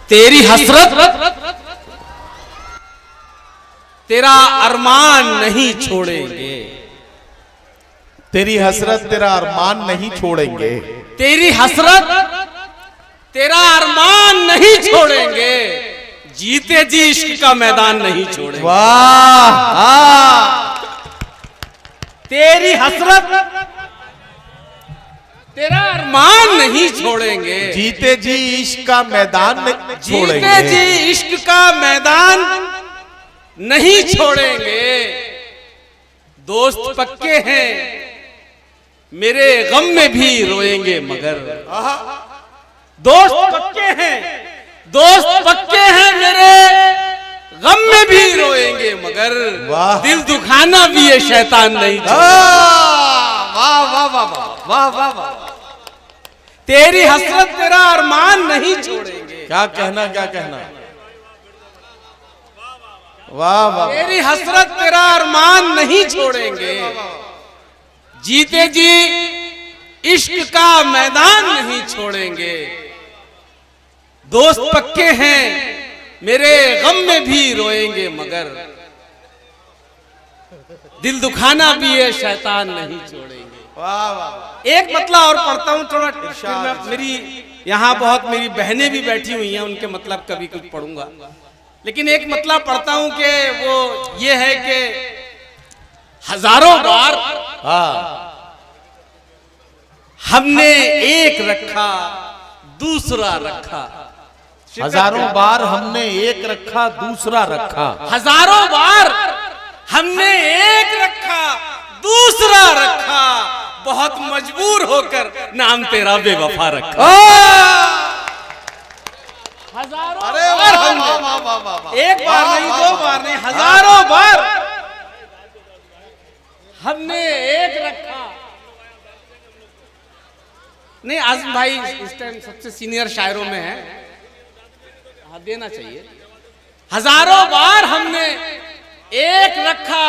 तेरी हसरत तेरा अरमान नहीं छोड़ेंगे, तेरी हसरत तेरा अरमान नहीं छोड़ेंगे, तेरी हसरत तेरा अरमान नहीं छोड़ेंगे, जीते जी इश्क का मैदान नहीं छोड़ेंगे। वाह तेरी हसरत तेरा अरमान नहीं छोड़ेंगे, जीते जी इश्क का मैदान नहीं छोड़ेंगे, जीते जी इश्क का मैदान नहीं छोड़ेंगे। दोस्त पक्के हैं मेरे गम में भी रोएंगे मगर, दोस्त पक्के हैं, दोस्त पक्के हैं मेरे गम में भी रोएंगे मगर, दिल दुखाना भी ये शैतान नहीं छोड़ेगा। वाह वाह वाह वाह वाह वाह। तेरी हसरत तेरा अरमान नहीं छोड़ेंगे। क्या कहना, क्या कहना, वाह वाह। तेरी हसरत तेरा अरमान नहीं छोड़ेंगे, जीते जी इश्क का मैदान नहीं छोड़ेंगे। दोस्त पक्के हैं मेरे गम में भी रोएंगे मगर, दिल दुखाना भी ये शैतान नहीं छोड़ेंगे। वाह वाह। एक मतलब और पढ़ता हूँ थोड़ा, मेरी यहाँ बहुत मेरी बहनें भी बैठी हुई हैं, उनके मतलब कभी कुछ पढ़ूंगा, लेकिन एक मतलब पढ़ता हूँ कि वो ये है कि हजारों बार हमने एक रखा दूसरा रखा, हजारों बार हमने एक रखा दूसरा रखा, हजारों बार हमने एक रखा दूसरा रखा, बहुत मजबूर होकर नाम तेरा बेवफा रखा। हजारों बार हमने, एक बार नहीं, दो बार नहीं, हजारों बार हमने एक रखा। नहीं, आज़म भाई इस टाइम सबसे सीनियर शायरों में है, हाँ देना चाहिए। हजारों बार हमने एक रखा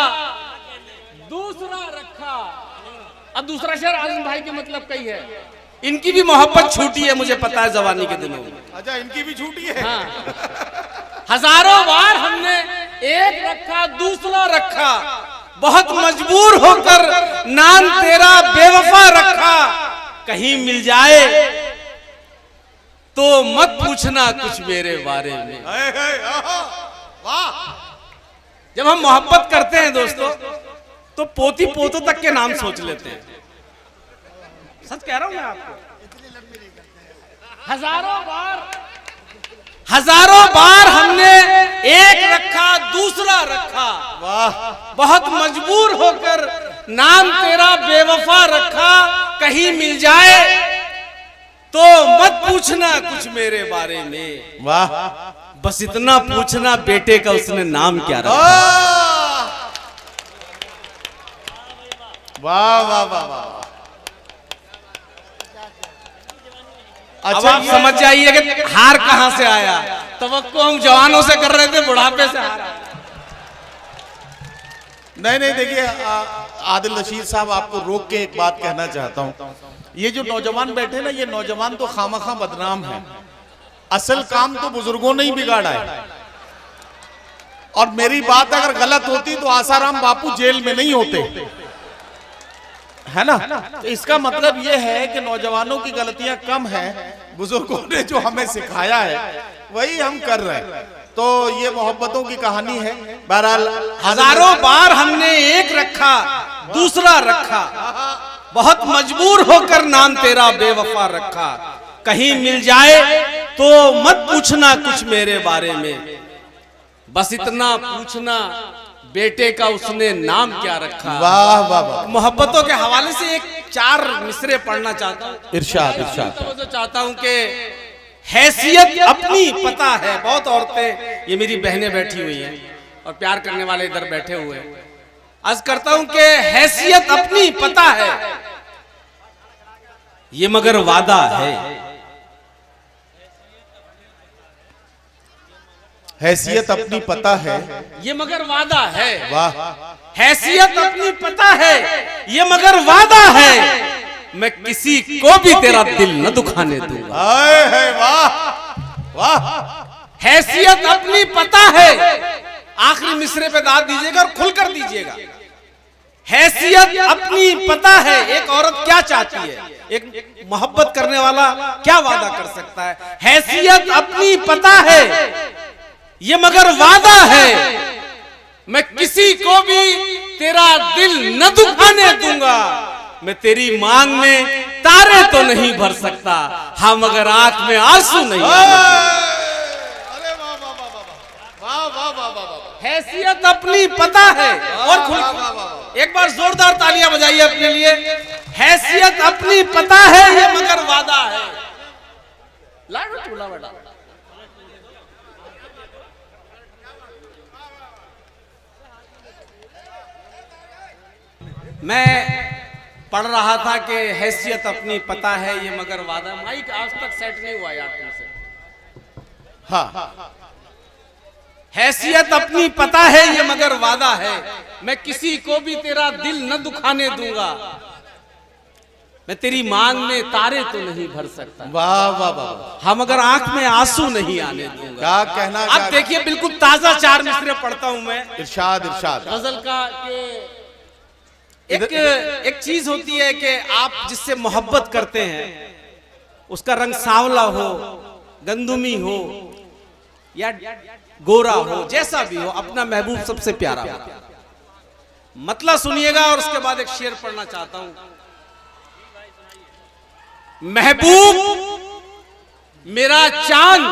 दूसरा रखा। अब दूसरा शेर आज़म भाई के मतलब कई है, इनकी भी मोहब्बत छूटी है, मुझे पता है जवानी के दिनों में। अच्छा, इनकी भी छूटी है। हाँ। हजारों बार हमने एक रखा दूसरा रखा, बहुत मजबूर होकर नाम तेरा बेवफा रखा। कहीं मिल जाए तो मत पूछना कुछ मेरे बारे में। जब हम मोहब्बत करते हैं दोस्तों, तो पोती पोतों तक के नाम सोच लेते हैं। सच कह रहा हूं मैं आपको। हजारों बार हमने एक रखा दूसरा रखा, वाह। बहुत मजबूर होकर नाम तेरा बेवफा रखा। कहीं मिल जाए तो मत पूछना कुछ मेरे बारे में। वाह। बस इतना पूछना बेटे का उसने नाम क्या रखा। वाह वाह वाह वाह। अब आप समझ जाइए कि हार कहां से आया। तवक्को हम जवानों से कर रहे थे, बुढ़ापे से हार आया। नहीं नहीं, देखिए आदिल रशीद साहब, आपको रोक के एक बात कहना चाहता हूं। ये जो नौजवान बैठे ना, ये नौजवान तो खामखा बदनाम है। असल काम तो बुजुर्गों ने ही बिगाड़ा है। और मेरी बात अगर गलत होती तो आसाराम बापू जेल में नहीं होते, है ना। तो इसका मतलब ये है कि नौजवानों की गलतियां कम हैं, बुजुर्गों ने जो हमें सिखाया है वही हम कर रहे हैं। तो ये मोहब्बतों की कहानी है। बहरहाल हजारों बार हमने एक रखा दूसरा रखा, बहुत मजबूर होकर नाम तेरा बेवफा रखा। कहीं मिल जाए तो मत पूछना कुछ मेरे बारे में, बस इतना पूछना बेटे का उसने नाम क्या रखा। वाह वाह वाह। मोहब्बतों के हवाले से एक चार मिसरे पढ़ना चाहता हूँ। इरशाद इरशाद। तो चाहता हूँ कि हैसियत अपनी पता है। बहुत औरतें, ये मेरी बहनें बैठी हुई हैं और प्यार करने वाले इधर बैठे हुए हैं। अर्ज करता हूँ कि हैसियत अपनी पता है, ये मगर वादा है। हैसियत अपनी पता है, ये मगर वादा है। वाह। हैसियत अपनी पता है, ये मगर वादा है। मैं किसी को भी तेरा दिल न दुखाने दूंगा। हाय हाय, वाह वाह, हैसियत अपनी पता है, आखिरी मिसरे पे दाद दीजिएगा और खुलकर दीजिएगा। हैसियत अपनी पता है, एक औरत क्या चाहती है, एक मोहब्बत करने वाला क्या वादा कर सकता है। हैसियत अपनी पता है, ये मगर वादा है, मैं किसी को भी तेरा दिल न दुखाने दूंगा। मैं तेरी मांग में तारे तो नहीं भर सकता, हाँ मगर आंख में आंसू नहीं। अरे वाह वाह वाह वाह वाह वाह वाह वाह, हैसियत अपनी पता है और खुल एक बार जोरदार तालियां बजाइए अपने लिए। हैसियत अपनी पता है, ये मगर वादा है। लाडो चूल्हा बेटा, मैं पढ़ रहा था कि हैसियत अपनी पता है, ये मगर वादा। माइक आज तक सेट नहीं हुआ यार तुमसे। हाँ, हैसियत अपनी पता है, ये मगर वादा है, मैं किसी को भी तेरा दिल न दुखाने दूंगा। मैं तेरी मांग में तारे तो नहीं भर सकता, वाह वाह वाह, हाँ मगर आंख में आंसू नहीं आने दूंगा। क्या कहना। अब देखिए बिल्कुल ताजा चार मिसरे पढ़ता हूं मैं इरशाद इरशाद। गजल का कि एक चीज होती है कि आप जिससे मोहब्बत करते हैं उसका रंग सांवला हो, गंदुमी हो या गोरा हो, जैसा भी हो, अपना महबूब सबसे प्यारा हो। मतलब सुनिएगा और उसके बाद एक शेर पढ़ना चाहता हूं। महबूब मेरा चांद,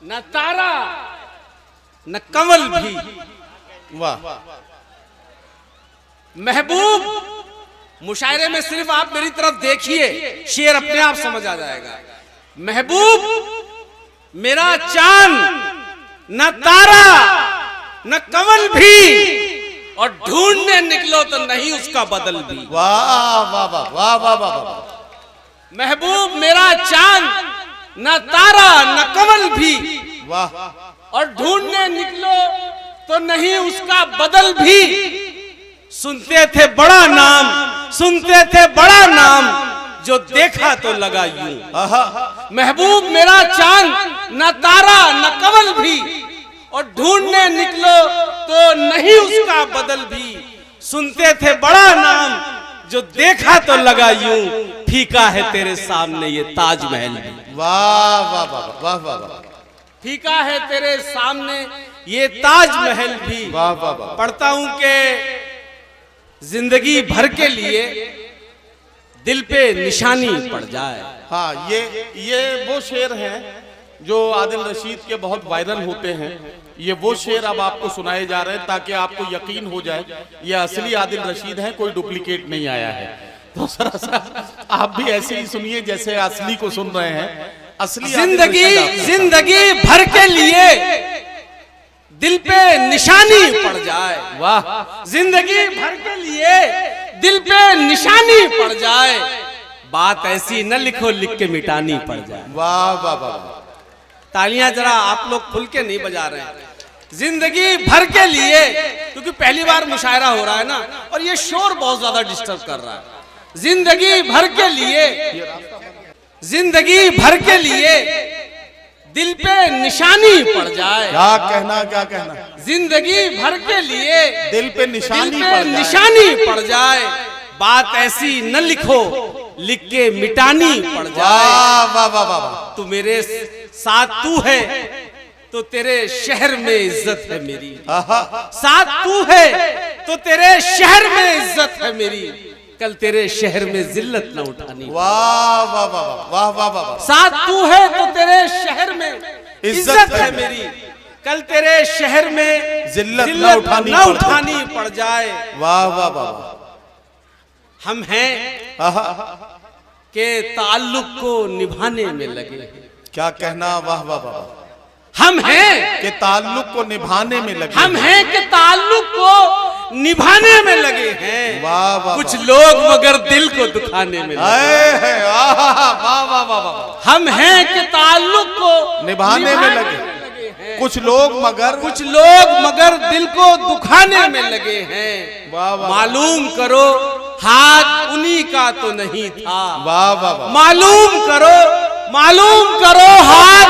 न तारा न कंवल भी। वाह, महबूब, मुशायरे में सिर्फ आप मेरी तरफ देखिए, शेर अपने आप समझ आ जाएगा। महबूब मेरा चांद, न तारा न कंवल भी, और ढूंढने निकलो तो नहीं उसका बदल भी। वाह वाह वाह वाह वाह वाह। महबूब मेरा चांद, न तारा न कंवल भी, वाह, और ढूंढने निकलो तो नहीं उसका बदल भी। सुनते थे बड़ा नाम, सुनते थे बड़ा नाम, जो देखा तो लगा यूं। महबूब मेरा चांद, न तारा न कंवल भी, और ढूंढने निकलो तो नहीं उसका बदल भी। सुनते थे बड़ा नाम, जो देखा तो लगा यूं, फीका है तेरे सामने ये ताजमहल भी। वाह वाह वाह वाह वाह वाह, फीका है तेरे सामने ये ताजमहल भी। वाह वाह वाह। पढ़ता हूं कि जिंदगी भर के लिए दिल पे निशानी पड़ जाए। हाँ, ये वो शेर हैं जो आदिल रशीद के बहुत वायरल होते हैं। ये वो शेर अब आपको सुनाए जा रहे हैं ताकि आपको यकीन हो जाए ये असली आदिल रशीद है, कोई डुप्लीकेट नहीं आया है। तो सरा सा आप भी ऐसे ही सुनिए जैसे असली को सुन रहे हैं। असली जिंदगी भर के लिए दिल पे निशानी पड़ जाए। वाह, जिंदगी भर के लिए दिल पे निशानी पड़ जाए, बात ऐसी न लिखो लिख के मिटानी पड़ जाए। वाह वाह वाह। तालियां जरा आप लोग खुल के नहीं बजा रहे हैं। जिंदगी भर के लिए, क्योंकि पहली बार मुशायरा हो रहा है ना, और ये शोर बहुत ज्यादा डिस्टर्ब कर रहा है। जिंदगी भर के लिए, जिंदगी भर के लिए दिल पे निशानी पड़ जाए। क्या कहना, क्या कहना। जिंदगी भर के लिए दिल पे निशानी पड़ जाए, बात ऐसी न लिखो लिख के मिटानी पड़ जाए। वाह वाह वाह। तू मेरे साथ तू है तो तेरे शहर में इज्जत है मेरी। साथ तू है तो तेरे शहर में इज्जत है मेरी, कल तेरे शहर में जिल्लत न उठानी। वाह वाह वाह वाह वाह वाह। साथ तू है तो तेरे शहर में इज्जत है मेरी, कल तेरे शहर में जिल्लत न उठानी पड़ जाए। वाह वाह वाह। हम हैं के ताल्लुक को निभाने में लगे। क्या कहना, वाह वाह वाह। हम हैं के ताल्लुक को निभाने में लगे। हम हैं कि ताल्लुक को निभाने में लगे हैं। वाह वाह। कुछ लोग मगर दिल को दुखाने में लगे। वाह वाह वाह। हम हैं कि ताल्लुक को निभाने में लगे, कुछ लोग मगर दिल को दुखाने में लगे हैं। वाह वाह। मालूम करो हाथ उन्हीं का तो नहीं था। वाह वाह वाह। मालूम करो मालूम करो हाथ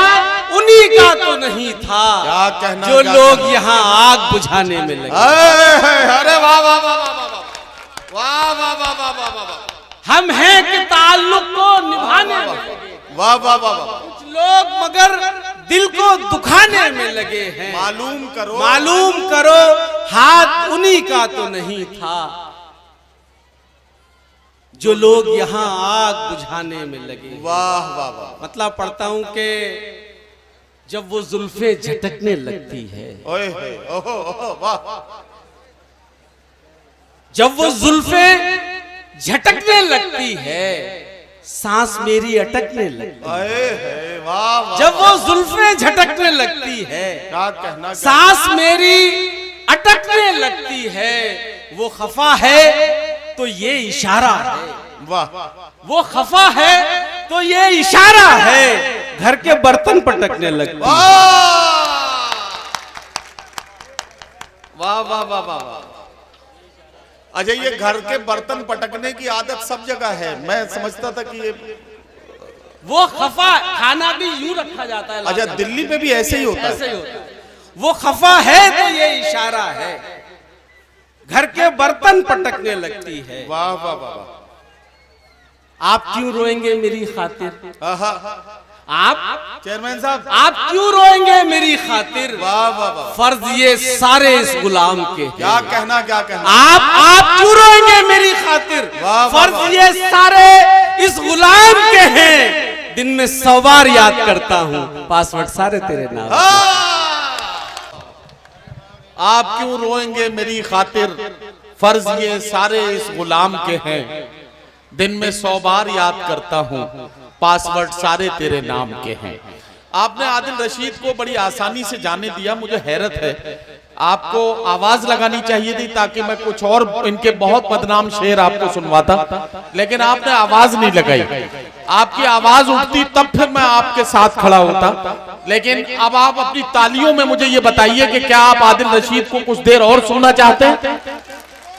उन्हीं का तो नहीं था क्या कहना, जो क्या लोग कहना? यहाँ आग बुझाने में लगे। अरे वाह वाह वाह वाह वाह वाह वाह वाह वाह वाह वाह वाह हम हैं कि ताल्लुक को निभाने में लगे। वाह वाह वाह वाह। कुछ लोग मगर दिल को दुखाने में लगे हैं। मालूम करो हाथ उन्हीं का तो नहीं था जो लोग यहाँ आग बुझाने में लगे। वाह वाह वाह। मतलब पढ़ता हूं कि जब वो जुल्फे झटकने लगती है, ओए होए, ओहो ओहो, वाह। जब वो जुल्फे झटकने लगती है, सांस मेरी अटकने लगती है। अरे है, वाह वाह। जब वो जुल्फे झटकने लगती है, क्या कहना, सांस मेरी अटकने लगती है। वो खफा है तो ये इशारा है। वाह। वो खफा है तो ये इशारा है। घर के बर्तन पटकने लगती है। वाह वाह वाह वाह। अच्छा, ये घर के बर्तन पटकने की आदत सब जगह है। मैं समझता था कि ये, वो खफा खाना भी यूं रखा जाता है। अच्छा, दिल्ली में भी ऐसे ही होता ऐसे है। ही होता है। वो खफा है तो ये इशारा है। घर के बर्तन पटकने लगती है। वाह वाह वाह वाह। आप क्यों रोएंगे मेरी खातिर? आहा। आप चेयरमैन साहब, आप क्यों रोएंगे मेरी खातिर? वाह वाह वाह। फर्ज ये सारे इस गुलाम के हैं। क्या कहना, क्या कहना। आप क्यों रोएंगे मेरी खातिर? वाह, वाह, फर्ज वाह। ये सारे इस गुलाम के हैं। दिन में 100 बार याद करता हूँ, पासवर्ड सारे तेरे नाम। आप क्यों रोएंगे मेरी खातिर, फर्ज ये सारे इस गुलाम के हैं। दिन में 100 बार याद करता हूँ, पासवर्ड सारे तेरे नाम के हैं। आपने आदिल रशीद को बड़ी आसानी से जाने दिया, मुझे हैरत है। आपको आवाज लगानी चाहिए थी ताकि मैं कुछ और इनके बहुत बदनाम शेर आपको सुनवाता, लेकिन आपने आवाज नहीं लगाई। आपकी आवाज उठती तब फिर मैं आपके साथ खड़ा होता। लेकिन अब आप अपनी तालियों में मुझे ये बताइए कि क्या आप आदिल रशीद को कुछ देर और सुनना चाहते हैं?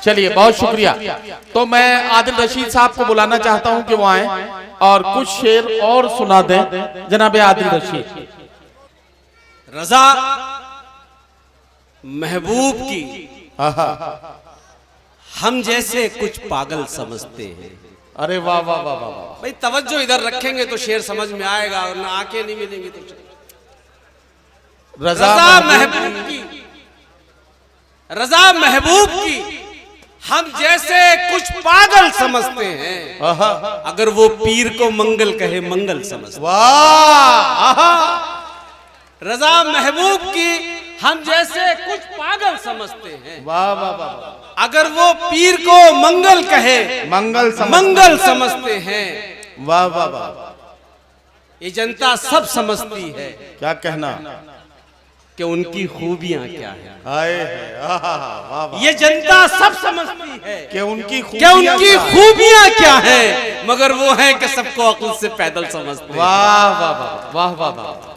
चलिए, बहुत शुक्रिया। तो मैं आदिल रशीद साहब को बुलाना चाहता हूं कि वो आए और कुछ शेर और सुना दें। जनाब आदिल रशीद। रजा महबूब की हम जैसे कुछ पागल समझते हैं। अरे वाह वाह वाह वाह वाह। भाई तवज्जो इधर रखेंगे तो शेर समझ में आएगा, और ना आंखें नहीं मिलेंगी तो। रजा महबूब की, रजा महबूब की हम जैसे कुछ पागल समझते हैं। अगर वो पीर को मंगल कहे मंगल समझते। वाह। रजा महबूब की हम जैसे कुछ पागल समझते हैं। वाह वाह वाह। अगर वो पीर को मंगल कहे मंगल समझते हैं। वाह वाह वाह। ये जनता सब समझती है क्या कहना कि उनकी खूबियां क्या है। आए है। वाह वाह। ये जनता सब समझती है कि उनकी खूबियां क्या है, मगर वो है कि सबको अक्ल से पैदल समझते हैं। वाह वाह वाह वाह वाह वाह।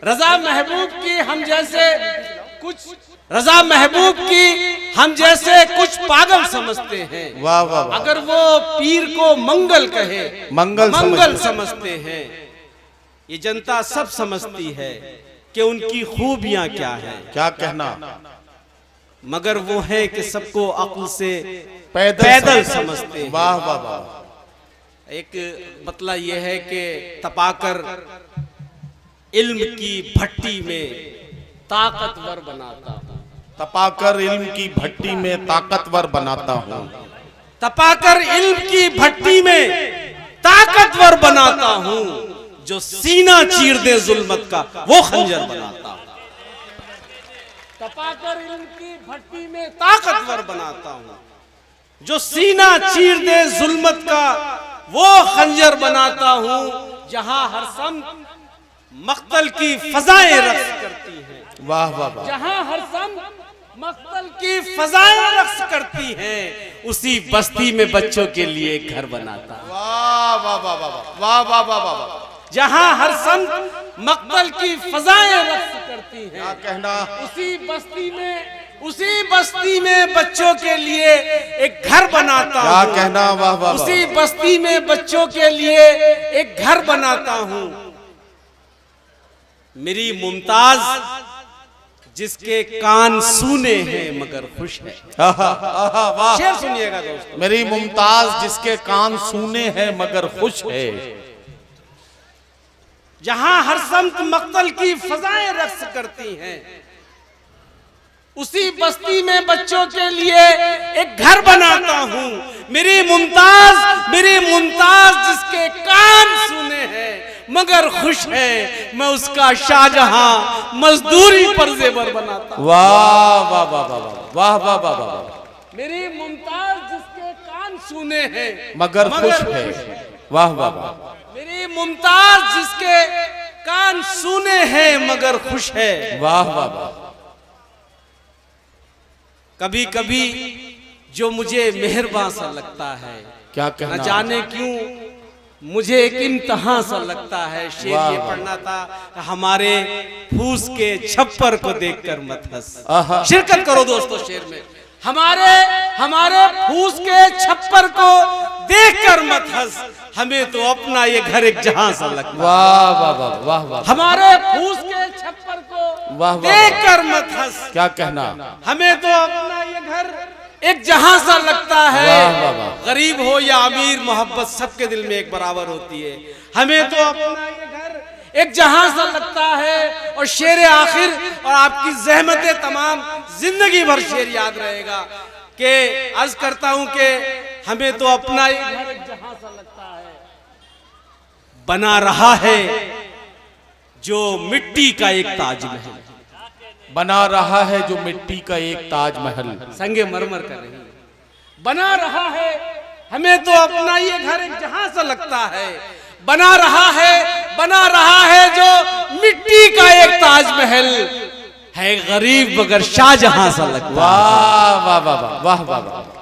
रजा महबूब की हम जैसे कुछ, रजा महबूब की हम जैसे कुछ पागल समझते हैं। वाह वाह वाह। अगर वो पीर को मंगल कहे मंगल समझते हैं। ये जनता सब समझती है कि उनकी खूबियां क्या है। क्या कहना, मगर वो है कि सबको अक्ल से पैदल समझते हैं। वाह वाह वाह। एक मतलब यह है कि तपाकर इल्म की भट्टी में ताकतवर बनाता हूं। तपाकर इल्म की भट्टी में ताकतवर बनाता हूँ। तपाकर इल्म की भट्टी में ताकतवर बनाता हूँ। जो सीना चीर दे जुल्मत का वो खंजर बनाता हूँ। तपाकर इल्म की भट्टी में ताकतवर बनाता हूँ। जो सीना चीर दे जुल्मत का वो खंजर बनाता हूँ। जहां हर सम मक्तल की फजाएं रक्स करती हैं। वाह वाह वाह। जहां हर सम मक्तल की फजाएं रक्स करती हैं, उसी बस्ती में बच्चों के लिए घर बनाता हूं। वाह वाह वाह वाह वाह वाह वाह वाह। जहां हर संत मक्तल की फजाएं रक्स करती हैं, क्या कहना, उसी बस्ती में उसी बस्ती में बच्चों के लिए एक घर बनाता हूँ। क्या कहना, वाह वाह। उसी बस्ती में बच्चों के लिए एक घर बनाता हूँ। मेरी मुमताज जिसके कान सूने हैं मगर खुश है। वाह, शेर सुनिएगा दोस्तों। मेरी मुमताज जिसके कान सूने हैं मगर खुश है। जहां हर समत मक्तल की फजाएं रक्स करती हैं, उसी बस्ती में बच्चों के लिए एक घर बनाता हूं। मेरी मुमताज जिसके कान सुने हैं मगर खुश है, मैं उसका शाहजहां मजदूरी पर जेवर बनाता हूं। वाह वाह वाह वाह वाह वाह वाह वाह। मेरी मुमताज जिसके कान सुने हैं मगर खुश है। वाह वाह वाह। मेरी मुमताज जिसके कान सुने हैं मगर खुश है। वाह वाह वाह। कभी कभी जो मुझे मेहरबान सा लगता है, क्या कहना, न जाने क्यों मुझे एक इम्तहान सा लगता है। शेर ये पढ़ना था, हमारे फूस के छप्पर को देखकर मत हंस। शिरकत करो दोस्तों शेर में। हमारे फूस के छप्पर को देखकर मत हंस, हमें तो अपना ये घर एक जहां सा लगता है। वाह वाह वाह वाह वाह। हमारे फूस के छप्पर को वाह देखकर मत हंस, क्या कहना, हमें तो अपना ये घर एक जहां सा लगता है। वाह वाह वाह। गरीब हो या अमीर, मोहब्बत सबके दिल में एक बराबर होती है। हमें तो अपना ये घर एक जहां सा लगता है। और शेर आखिर और आपकी ज़हमतें तमाम जिंदगी भर शेर याद रहेगा कि अर्ज करता हूं कि हमें तो अपना ये घर एक जहां सा लगता है। बना रहा है जो मिट्टी का एक ताजमहल, बना रहा है जो मिट्टी का एक ताजमहल, संगे मरमर कर रही है। बना रहा है, हमें तो अपना ये घर एक जहां सा लगता है। बना रहा है जो मिट्टी का एक ताजमहल है, गरीब मगर शाहजहां सा लगता है। वाह वाह वाह वाह वाह वाह।